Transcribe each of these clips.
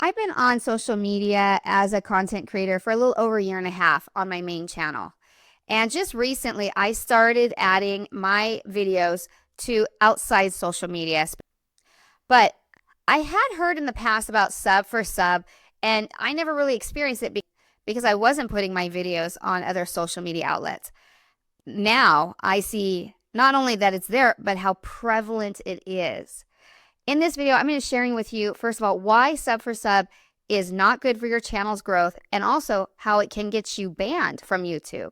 I've been on social media as a content creator for a little over a year and a half on my main channel. And just recently, I started adding my videos to outside social media. But I had heard in the past about sub for sub, and I never really experienced it because I wasn't putting my videos on other social media outlets. Now I see not only that it's there, but how prevalent it is. In this video, I'm going to be sharing with you, first of all, why sub for sub is not good for your channel's growth, and also how it can get you banned from YouTube.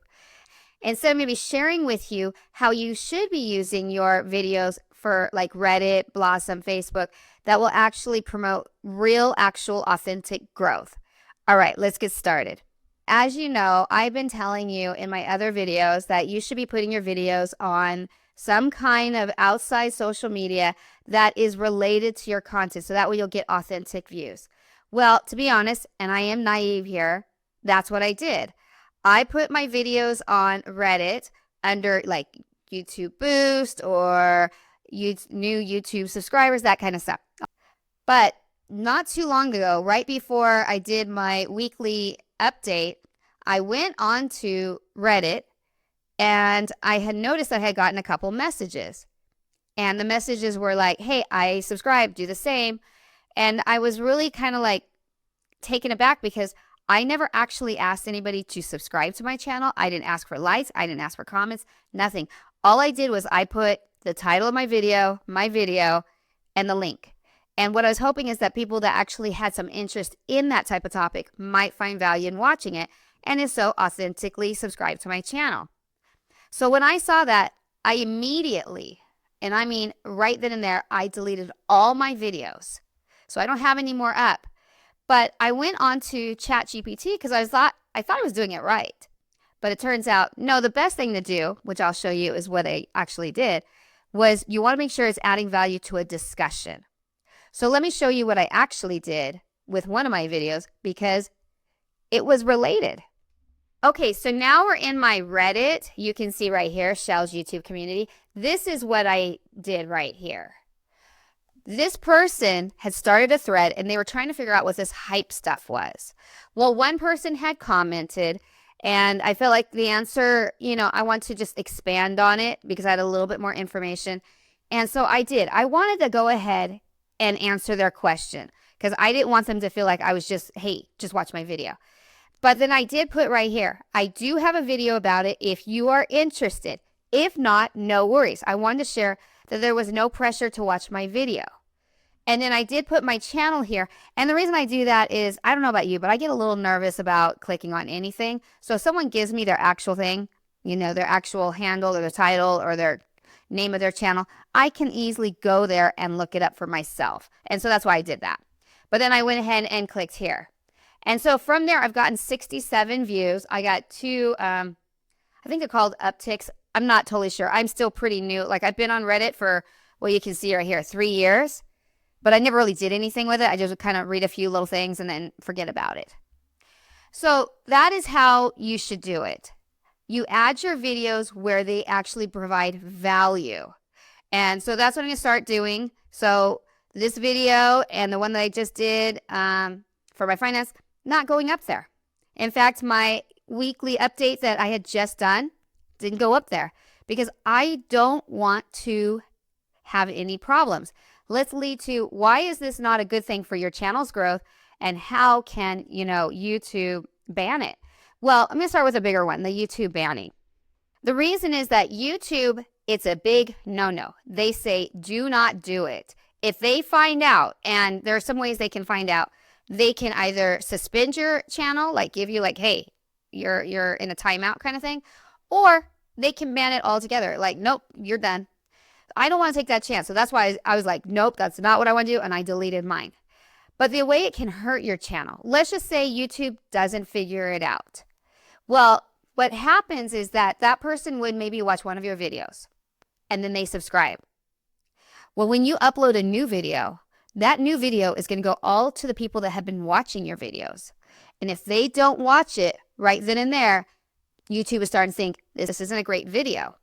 And so I'm going to be sharing with you how you should be using your videos for like Reddit, Blossom, Facebook, that will actually promote real, actual, authentic growth. All right, let's get started. As you know, I've been telling you in my other videos that you should be putting your videos on some kind of outside social media that is related to your content, so that way you'll get authentic views. Well, to be honest, and I am naive here, that's what I did. I put my videos on Reddit under like YouTube Boost or new YouTube subscribers, that kind of stuff. But not too long ago, right before I did my weekly update, I went on to Reddit and I had noticed that I had gotten a couple messages. And the messages were like, hey, I subscribed, do the same. And I was really kind of like taken aback because I never actually asked anybody to subscribe to my channel. I didn't ask for likes. I didn't ask for comments, nothing. All I did was I put the title of my video, and the link. And what I was hoping is that people that actually had some interest in that type of topic might find value in watching it, and if so, authentically subscribe to my channel. So when I saw that, I immediately, and I mean right then and there, I deleted all my videos. So I don't have any more up. But I went on to ChatGPT because I thought I was doing it right. But it turns out, no, the best thing to do, which I'll show you is what I actually did, was you want to make sure it's adding value to a discussion. So let me show you what I actually did with one of my videos because it was related. Okay, so now we're in my Reddit. You can see right here, Shell's YouTube community. This is what I did right here. This person had started a thread and they were trying to figure out what this hype stuff was. Well, one person had commented and I felt like the answer, I want to just expand on it because I had a little bit more information. And so I did. I wanted to go ahead and answer their question because I didn't want them to feel like I was just, hey, just watch my video. But then I did put right here, I do have a video about it if you are interested. If not, no worries. I wanted to share that there was no pressure to watch my video. And then I did put my channel here. And the reason I do that is, I don't know about you, but I get a little nervous about clicking on anything. So if someone gives me their actual thing, their actual handle or their title or their name of their channel, I can easily go there and look it up for myself. And so that's why I did that. But then I went ahead and clicked here. And so from there, I've gotten 67 views. I got two, I think they're called upticks. I'm not totally sure. I'm still pretty new. Like I've been on Reddit for, well, you can see right here, 3 years. But I never really did anything with it. I just would kind of read a few little things and then forget about it. So that is how you should do it. You add your videos where they actually provide value. And so that's what I'm going to start doing. So this video and the one that I just did for my finance, not going up there. In fact, my weekly update that I had just done didn't go up there because I don't want to have any problems. Let's lead to why is this not a good thing for your channel's growth and how can, YouTube ban it? Well, I'm going to start with a bigger one, the YouTube banning. The reason is that YouTube, it's a big no-no. They say do not do it. If they find out, and there are some ways they can find out, they can either suspend your channel, like give you like, hey, you're in a timeout kind of thing, or they can ban it altogether. Like, nope, you're done. I don't want to take that chance. So that's why I was like, nope, that's not what I want to do. And I deleted mine. But the way it can hurt your channel, let's just say YouTube doesn't figure it out. Well, what happens is that person would maybe watch one of your videos and then they subscribe. Well, when you upload a new video, that new video is going to go all to the people that have been watching your videos. And if they don't watch it right then and there, YouTube is starting to think this isn't a great video.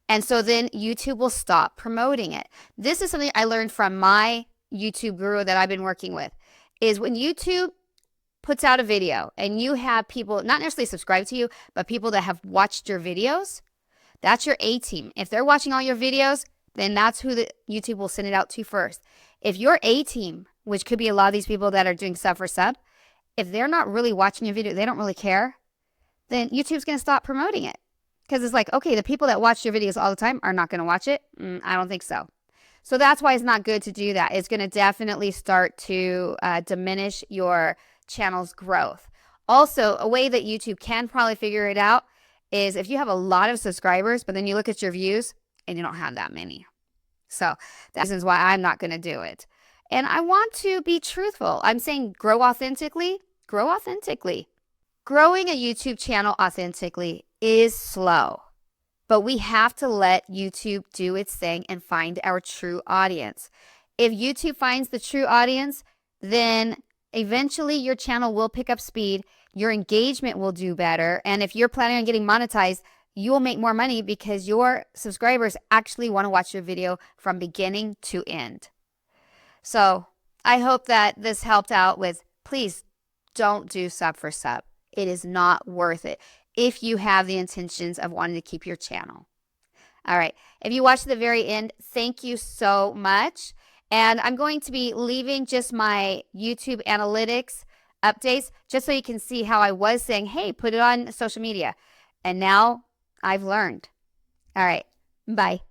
And so then YouTube will stop promoting it. This is something I learned from my YouTube guru that I've been working with. is when YouTube puts out a video and you have people not necessarily subscribe to you, but people that have watched your videos, that's your A team. If they're watching all your videos, then that's who the YouTube will send it out to first. If your A team, which could be a lot of these people that are doing sub for sub, if they're not really watching your video, they don't really care, then YouTube's going to stop promoting it. Because it's like, okay, the people that watch your videos all the time are not going to watch it. I don't think so. So that's why it's not good to do that. It's going to definitely start to diminish your channel's growth. Also, a way that YouTube can probably figure it out is if you have a lot of subscribers, but then you look at your views and you don't have that many. So that's why I'm not going to do it. And I want to be truthful. I'm saying grow authentically. Grow authentically. Growing a YouTube channel authentically is slow, but we have to let YouTube do its thing and find our true audience. If YouTube finds the true audience, then eventually your channel will pick up speed, your engagement will do better, and if you're planning on getting monetized, you will make more money because your subscribers actually want to watch your video from beginning to end. So I hope that this helped out with, please don't do sub for sub. It is not worth it if you have the intentions of wanting to keep your channel. All right. If you watched to the very end, thank you so much. And I'm going to be leaving just my YouTube analytics updates just so you can see how I was saying, hey, put it on social media. And now I've learned. All right. Bye.